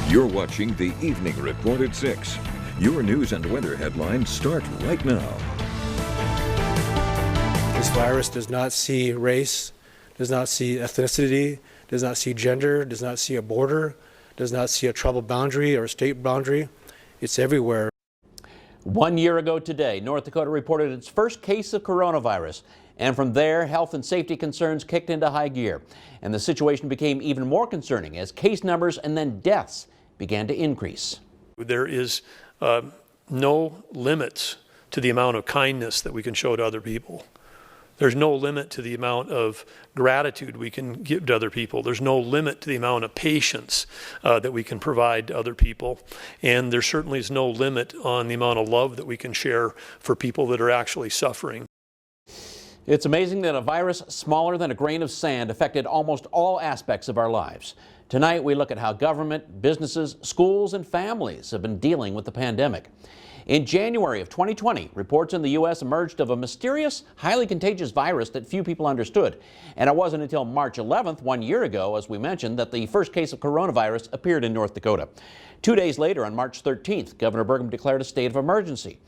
You're watching the Evening Report at 6. Your news and weather headlines start right now. This virus does not see race, does not see ethnicity, does not see gender, does not see a border, does not see a tribal boundary or a state boundary. It's everywhere. 1 year ago today, North Dakota reported its first case of coronavirus. And from there, health and safety concerns kicked into high gear. And the situation became even more concerning as case numbers and then deaths began to increase. There is no limits to the amount of kindness that we can show to other people. There's no limit to the amount of gratitude we can give to other people. There's no limit to the amount of patience that we can provide to other people. And there certainly is no limit on the amount of love that we can share for people that are actually suffering. It's amazing that a virus smaller than a grain of sand affected almost all aspects of our lives. Tonight, we look at how government, businesses, schools, and families have been dealing with the pandemic. In January of 2020, reports in the U.S. emerged of a mysterious, highly contagious virus that few people understood. And it wasn't until March 11th, 1 year ago, as we mentioned, that the first case of coronavirus appeared in North Dakota. 2 days later, on March 13th, Governor Burgum declared a state of emergency.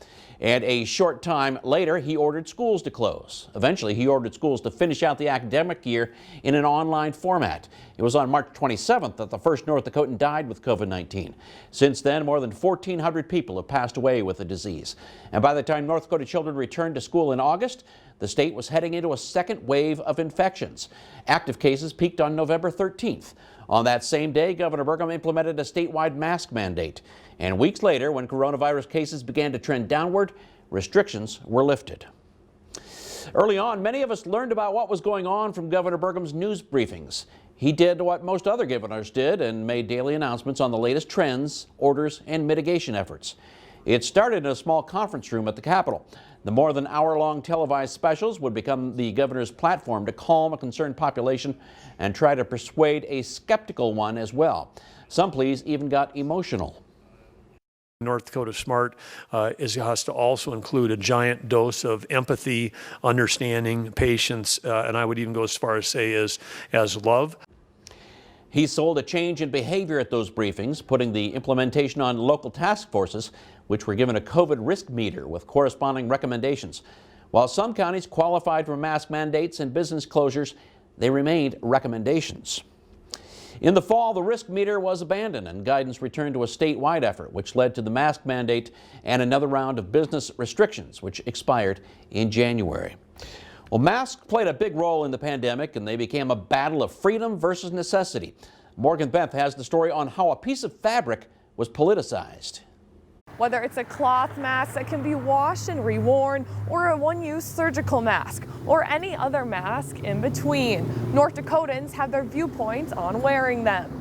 And a short time later, he ordered schools to close. Eventually, he ordered schools to finish out the academic year in an online format. It was on March 27th that the first North Dakotan died with COVID-19. Since then, more than 1,400 people have passed away with the disease. And by the time North Dakota children returned to school in August, the state was heading into a second wave of infections. Active cases peaked on November 13th. On that same day, Governor Burgum implemented a statewide mask mandate. And weeks later, when coronavirus cases began to trend downward, restrictions were lifted. Early on, many of us learned about what was going on from Governor Burgum's news briefings. He did what most other governors did and made daily announcements on the latest trends, orders, and mitigation efforts. It started in a small conference room at the Capitol. The more than hour-long televised specials would become the governor's platform to calm a concerned population and try to persuade a skeptical one as well. Some pleas even got emotional. North Dakota Smart has to also include a giant dose of empathy, understanding, patience, and I would even go as far as say as love. He sold a change in behavior at those briefings, putting the implementation on local task forces, which were given a COVID risk meter with corresponding recommendations. While some counties qualified for mask mandates and business closures, they remained recommendations. In the fall, the risk meter was abandoned and guidance returned to a statewide effort, which led to the mask mandate and another round of business restrictions, which expired in January. Well, masks played a big role in the pandemic, and they became a battle of freedom versus necessity. Morgan Beth has the story on how a piece of fabric was politicized. Whether it's a cloth mask that can be washed and reworn, or a one-use surgical mask, or any other mask in between, North Dakotans have their viewpoints on wearing them.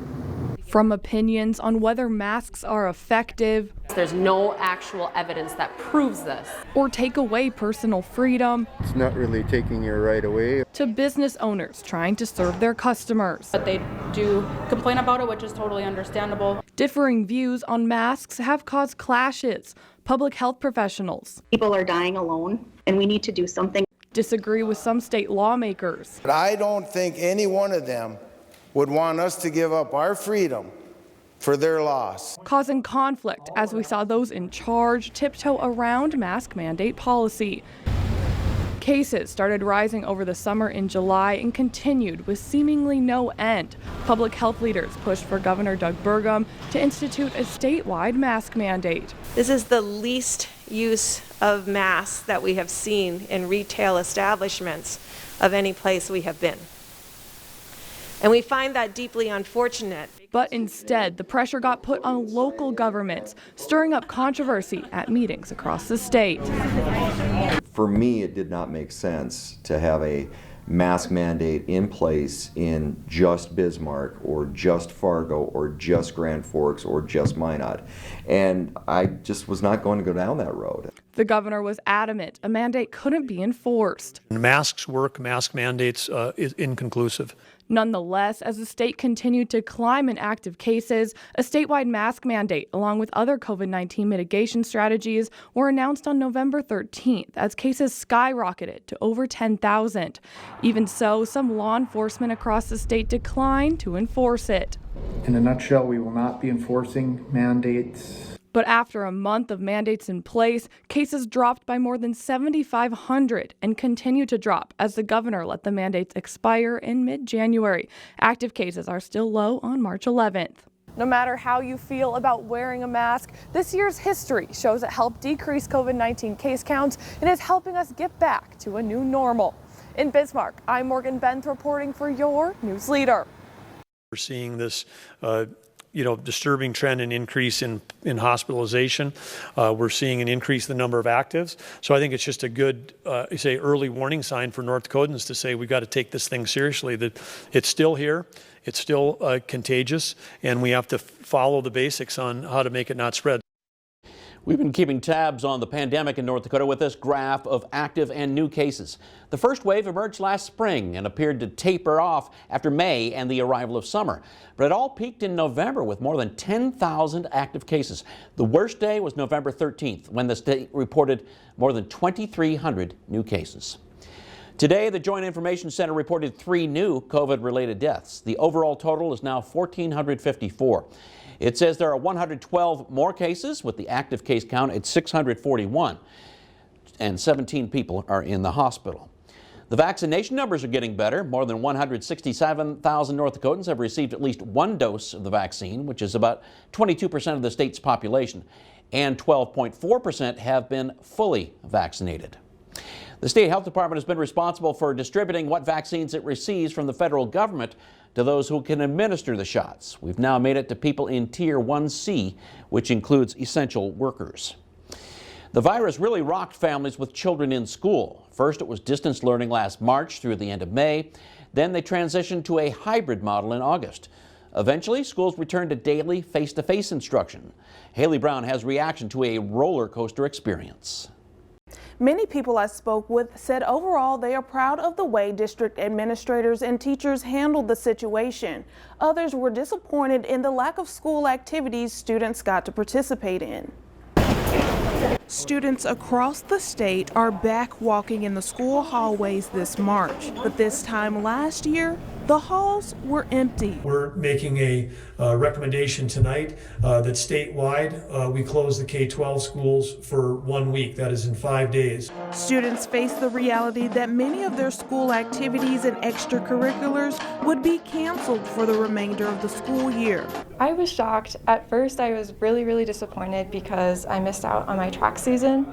From opinions on whether masks are effective, there's no actual evidence that proves this, or take away personal freedom, it's not really taking your right away, to business owners trying to serve their customers. But they do complain about it, which is totally understandable. Differing views on masks have caused clashes. Public health professionals, people are dying alone, and we need to do something. Disagree with some state lawmakers. But I don't think any one of them would want us to give up our freedom for their loss. Causing conflict as we saw those in charge tiptoe around mask mandate policy. Cases started rising over the summer in July and continued with seemingly no end. Public health leaders pushed for Governor Doug Burgum to institute a statewide mask mandate. This is the least use of masks that we have seen in retail establishments of any place we have been. And we find that deeply unfortunate. But instead, the pressure got put on local governments, stirring up controversy at meetings across the state. For me, it did not make sense to have a mask mandate in place in just Bismarck or just Fargo or just Grand Forks or just Minot. And I just was not going to go down that road. The governor was adamant a mandate couldn't be enforced. Masks work, mask mandates is inconclusive. Nonetheless, as the state continued to climb in active cases, a statewide mask mandate, along with other COVID-19 mitigation strategies, were announced on November 13th as cases skyrocketed to over 10,000. Even so, some law enforcement across the state declined to enforce it. In a nutshell, we will not be enforcing mandates. But after a month of mandates in place, cases dropped by more than 7,500 and continue to drop as the governor let the mandates expire in mid-January. Active cases are still low on March 11th. No matter how you feel about wearing a mask, this year's history shows it helped decrease COVID-19 case counts and is helping us get back to a new normal. In Bismarck, I'm Morgan Benth reporting for your News Leader. We're seeing this disturbing trend and increase in hospitalization. We're seeing an increase in the number of actives. So I think it's just a good, early warning sign for North Dakotans to say we've got to take this thing seriously, that it's still here, it's still contagious, and we have to follow the basics on how to make it not spread. We've been keeping tabs on the pandemic in North Dakota with this graph of active and new cases. The first wave emerged last spring and appeared to taper off after May and the arrival of summer. But it all peaked in November with more than 10,000 active cases. The worst day was November 13th, when the state reported more than 2,300 new cases. Today, the Joint Information Center reported 3 new COVID-related deaths. The overall total is now 1,454. It says there are 112 more cases, with the active case count at 641, and 17 people are in the hospital. The vaccination numbers are getting better. More than 167,000 North Dakotans have received at least 1 dose of the vaccine, which is about 22% of the state's population, and 12.4% have been fully vaccinated. The State Health Department has been responsible for distributing what vaccines it receives from the federal government to those who can administer the shots. We've now made it to people in Tier 1C, which includes essential workers. The virus really rocked families with children in school. First, it was distance learning last March through the end of May. Then they transitioned to a hybrid model in August. Eventually, schools returned to daily face-to-face instruction. Haley Brown has reaction to a roller coaster experience. Many people I spoke with said overall they are proud of the way district administrators and teachers handled the situation. Others were disappointed in the lack of school activities students got to participate in. Students across the state are back walking in the school hallways this March, but this time last year, the halls were empty. We're making a recommendation tonight that statewide we close the K-12 schools for 1 week. That is in 5 days. Students face the reality that many of their school activities and extracurriculars would be canceled for the remainder of the school year. I was shocked. At first, I was really disappointed because I missed out on my track season,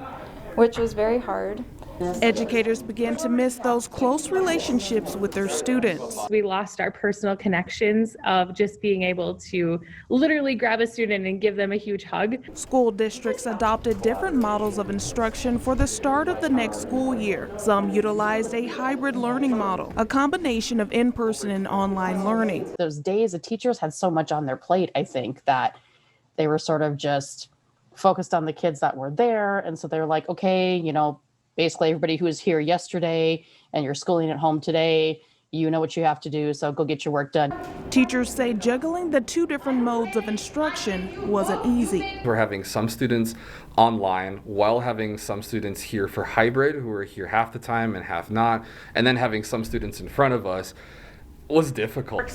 which was very hard. Educators began to miss those close relationships with their students. We lost our personal connections of just being able to literally grab a student and give them a huge hug. School districts adopted different models of instruction for the start of the next school year. Some utilized a hybrid learning model, a combination of in-person and online learning. Those days, the teachers had so much on their plate, I think, that they were sort of just focused on the kids that were there. And so they were like, okay, basically everybody who was here yesterday and you're schooling at home today, you know what you have to do, so go get your work done. Teachers say juggling the 2 different modes of instruction wasn't easy. We're having some students online while having some students here for hybrid who are here half the time and half not, and then having some students in front of us was difficult.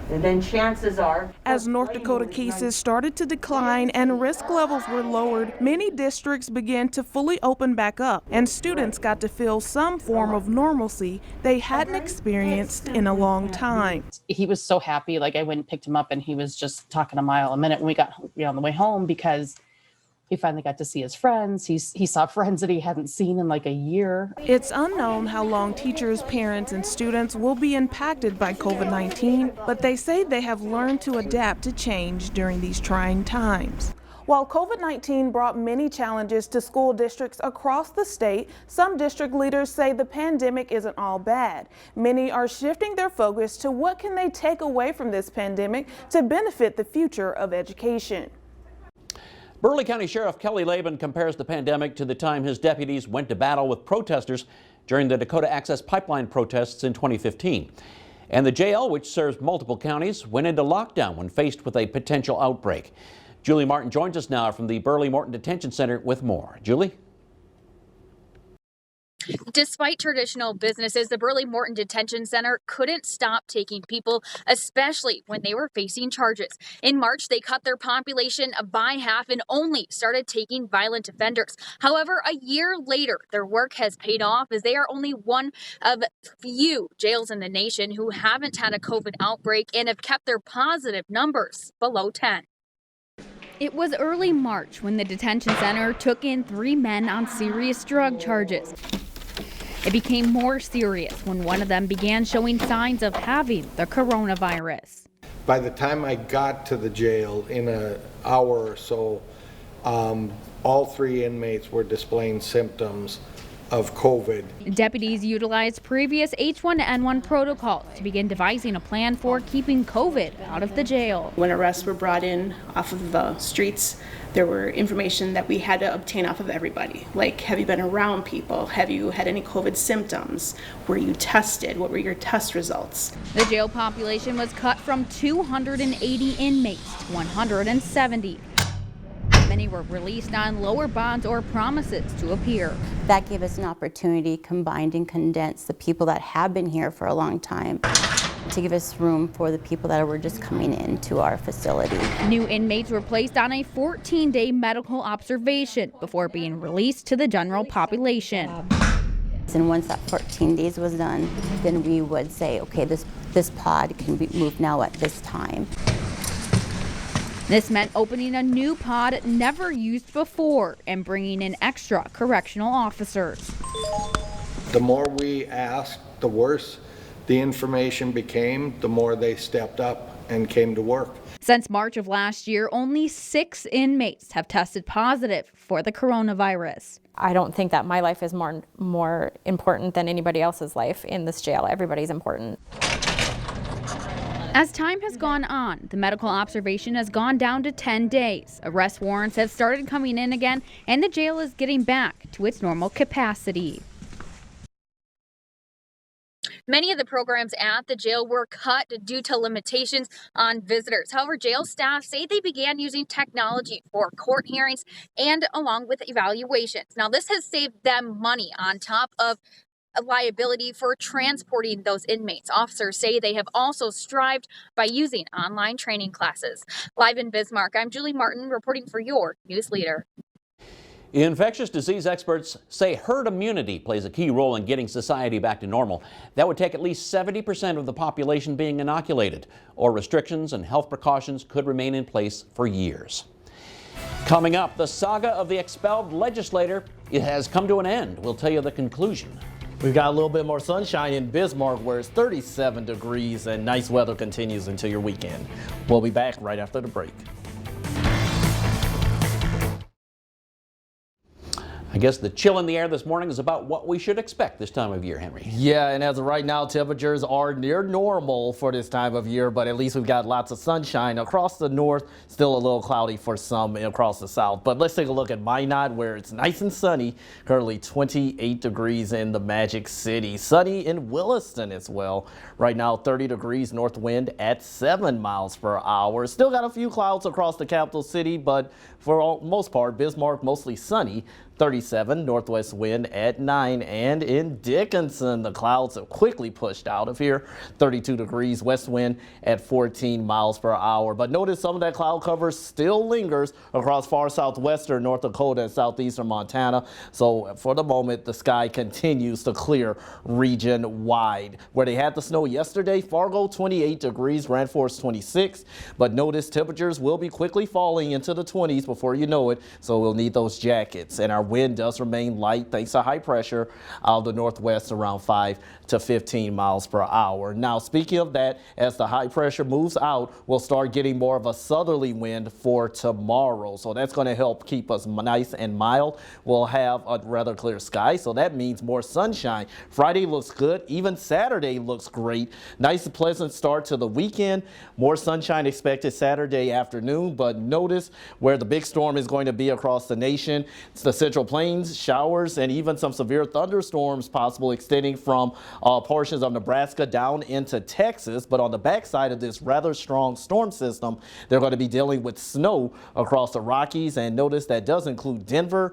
And then chances are, as North Dakota cases started to decline and risk levels were lowered, many districts began to fully open back up, and students got to feel some form of normalcy they hadn't experienced in a long time. He was so happy. Like, I went and picked him up and he was just talking a mile a minute when we got on the way home, because he finally got to see his friends. He saw friends that he hadn't seen in like a year. It's unknown how long teachers, parents, and students will be impacted by COVID-19, but they say they have learned to adapt to change during these trying times. While COVID-19 brought many challenges to school districts across the state, some district leaders say the pandemic isn't all bad. Many are shifting their focus to what can they take away from this pandemic to benefit the future of education. Burley County Sheriff Kelly Laban compares the pandemic to the time his deputies went to battle with protesters during the Dakota Access Pipeline protests in 2015. And the jail, which serves multiple counties, went into lockdown when faced with a potential outbreak. Julie Martin joins us now from the Burley Morton Detention Center with more. Julie? Despite traditional businesses, the Burley Morton Detention Center couldn't stop taking people, especially when they were facing charges. In March, they cut their population by half and only started taking violent offenders. However, a year later, their work has paid off as they are only one of few jails in the nation who haven't had a COVID outbreak and have kept their positive numbers below 10. It was early March when the detention center took in 3 men on serious drug charges. It became more serious when one of them began showing signs of having the coronavirus. By the time I got to the jail in an hour or so, all 3 inmates were displaying symptoms of COVID. Deputies utilized previous H1N1 protocols to begin devising a plan for keeping COVID out of the jail. When arrests were brought in off of the streets, there were information that we had to obtain off of everybody. Like, have you been around people? Have you had any COVID symptoms? Were you tested? What were your test results? The jail population was cut from 280 inmates to 170. Many were released on lower bonds or promises to appear. That gave us an opportunity, combined and condensed the people that have been here for a long time, to give us room for the people that were just coming into our facility. New inmates were placed on a 14-day medical observation before being released to the general population. And once that 14 days was done, then we would say, okay, this pod can be moved now at this time. This meant opening a new pod never used before and bringing in extra correctional officers. The more we asked, the worse the information became, the more they stepped up and came to work. Since March of last year, only 6 inmates have tested positive for the coronavirus. I don't think that my life is more important than anybody else's life in this jail. Everybody's important. As time has gone on, the medical observation has gone down to 10 days. Arrest warrants have started coming in again, and the jail is getting back to its normal capacity. Many of the programs at the jail were cut due to limitations on visitors. However, jail staff say they began using technology for court hearings and along with evaluations. Now, this has saved them money on top of a liability for transporting those inmates. Officers say they have also strived by using online training classes. Live in Bismarck, I'm Julie Martin reporting for your News Leader. Infectious disease experts say herd immunity plays a key role in getting society back to normal. That would take at least 70% of the population being inoculated, or restrictions and health precautions could remain in place for years. Coming up, the saga of the expelled legislator has come to an end. We'll tell you the conclusion. We've got a little bit more sunshine in Bismarck, where it's 37 degrees and nice weather continues until your weekend. We'll be back right after the break. I guess the chill in the air this morning is about what we should expect this time of year, Henry. Yeah, and as of right now, temperatures are near normal for this time of year, but at least we've got lots of sunshine across the north. Still a little cloudy for some across the south. But let's take a look at Minot, where it's nice and sunny. Currently 28 degrees in the Magic City. Sunny in Williston as well. Right now 30 degrees, north wind at 7 miles per hour. Still got a few clouds across the capital city, but for the most part, Bismarck mostly sunny. 37, northwest wind at 9, and in Dickinson, the clouds have quickly pushed out of here. 32 degrees, west wind at 14 miles per hour. But notice some of that cloud cover still lingers across far southwestern North Dakota and southeastern Montana. So for the moment, the sky continues to clear region-wide. Where they had the snow yesterday, Fargo 28 degrees, Grand Forks 26. But notice temperatures will be quickly falling into the 20s before you know it, so we'll need those jackets. And our wind does remain light thanks to high pressure out of the northwest around 5 to 15 miles per hour. Now, speaking of that, as the high pressure moves out, we'll start getting more of a southerly wind for tomorrow. So that's going to help keep us nice and mild. We'll have a rather clear sky, so that means more sunshine. Friday looks good. Even Saturday looks great. Nice and pleasant start to the weekend. More sunshine expected Saturday afternoon, but notice where the big storm is going to be across the nation. It's the central Central Plains, showers and even some severe thunderstorms possible extending from portions of Nebraska down into Texas. But on the backside of this rather strong storm system, they're going to be dealing with snow across the Rockies. And notice that does include Denver.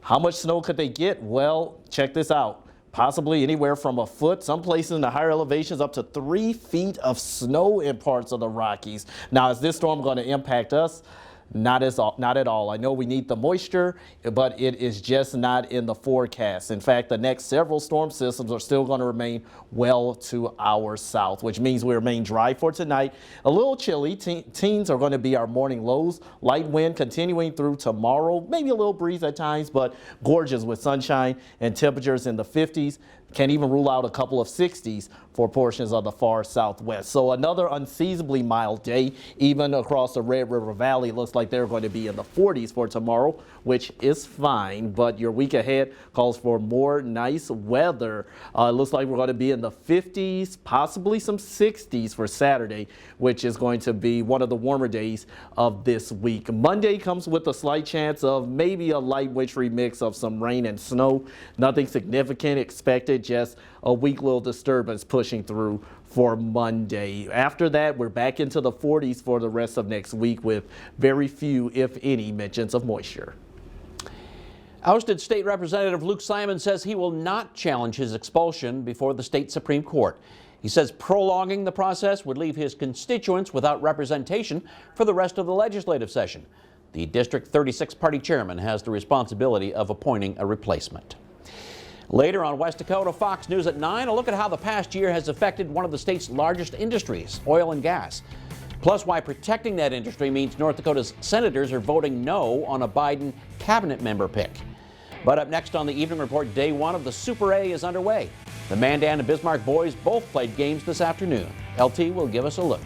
How much snow could they get? Well, check this out. Possibly anywhere from a foot, some places in the higher elevations up to 3 feet of snow in parts of the Rockies. Now, is this storm going to impact us? Not at all. I know we need the moisture, but it is just not in the forecast. In fact, the next several storm systems are still going to remain well to our south, which means we remain dry for tonight. A little chilly. Teens are going to be our morning lows. Light wind continuing through tomorrow. Maybe a little breeze at times, but gorgeous with sunshine and temperatures in the 50s. Can't even rule out a couple of 60s for portions of the far southwest. So another unseasonably mild day, even across the Red River Valley. Looks like they're going to be in the 40s for tomorrow, which is fine. But your week ahead calls for more nice weather. It looks like we're going to be in the 50s, possibly some 60s for Saturday, which is going to be one of the warmer days of this week. Monday comes with a slight chance of maybe a light wintry mix of some rain and snow. Nothing significant expected. Just a weak little disturbance pushing through for Monday. After that, we're back into the 40s for the rest of next week with very few, if any, mentions of moisture. Ousted State Representative Luke Simon says he will not challenge his expulsion before the state Supreme Court. He says prolonging the process would leave his constituents without representation for the rest of the legislative session. The District 36 party chairman has the responsibility of appointing a replacement. Later on West Dakota Fox News at 9, a look at how the past year has affected one of the state's largest industries, oil and gas. Plus why protecting that industry means North Dakota's senators are voting no on a Biden cabinet member pick. But up next on the Evening Report, day one of the Super A is underway. The Mandan and Bismarck boys both played games this afternoon. LT will give us a look.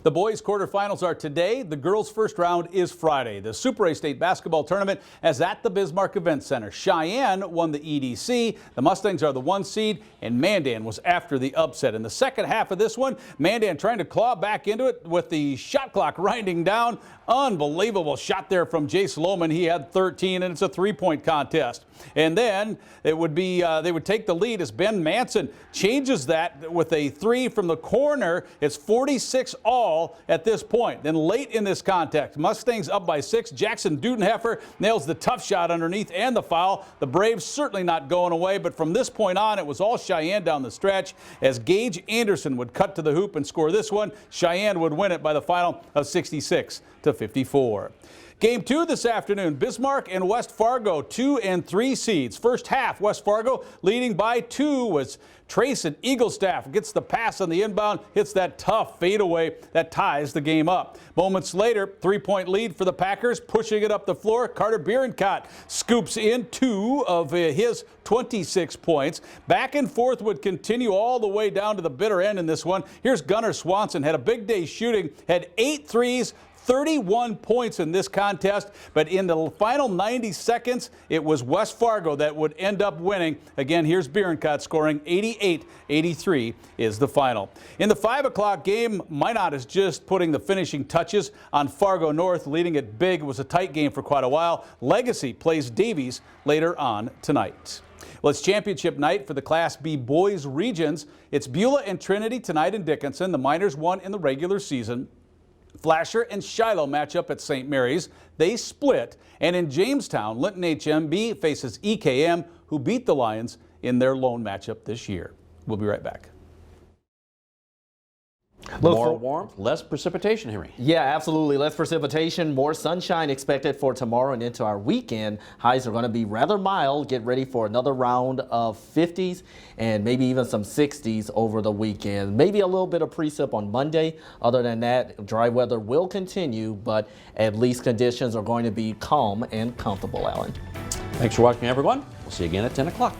The boys' quarterfinals are today. The girls' first round is Friday. The Super A State basketball tournament is at the Bismarck Event Center. Cheyenne won the EDC. The Mustangs are the 1 seed, and Mandan was after the upset. In the second half of this one, Mandan trying to claw back into it with the shot clock winding down. Unbelievable shot there from Jace Lohman. He had 13, and it's a three-point contest. And then it would be they would take the lead as Ben Manson changes that with a 3 from the corner. It's 46-all at this point. Then late in this contest, Mustangs up by 6. Jackson Dudenheffer nails the tough shot underneath and the foul. The Braves certainly not going away, but from this point on, it was all Cheyenne down the stretch as Gage Anderson would cut to the hoop and score this one. Cheyenne would win it by the final of 66-54. Game 2 this afternoon, Bismarck and West Fargo, 2 and 3 seeds. First half, West Fargo leading by 2 was Trayson Eaglestaff gets the pass on the inbound, hits that tough fadeaway that ties the game up. Moments later, 3-point lead for the Packers, pushing it up the floor. Carter Bierencott scoops in 2 of his 26 points. Back and forth would continue all the way down to the bitter end in this one. Here's Gunnar Swanson, had a big day shooting, had 8 threes, 31 points in this contest, but in the final 90 seconds, it was West Fargo that would end up winning. Again, here's Bierencott scoring 88-83 is the final. In the 5 o'clock game, Minot is just putting the finishing touches on Fargo North, leading it big. It was a tight game for quite a while. Legacy plays Davies later on tonight. Well, it's championship night for the Class B boys regions. It's Beulah and Trinity tonight in Dickinson. The Miners won in the regular season. Flasher and Shiloh match up at St. Mary's. They split. And in Jamestown, Linton HMB faces EKM, who beat the Lions in their lone matchup this year. We'll be right back. More warmth, less precipitation, Henry. Yeah, absolutely. Less precipitation, more sunshine expected for tomorrow and into our weekend. Highs are going to be rather mild. Get ready for another round of 50s and maybe even some 60s over the weekend. Maybe a little bit of precip on Monday. Other than that, dry weather will continue, but at least conditions are going to be calm and comfortable, Alan. Thanks for watching, everyone. We'll see you again at 10 o'clock.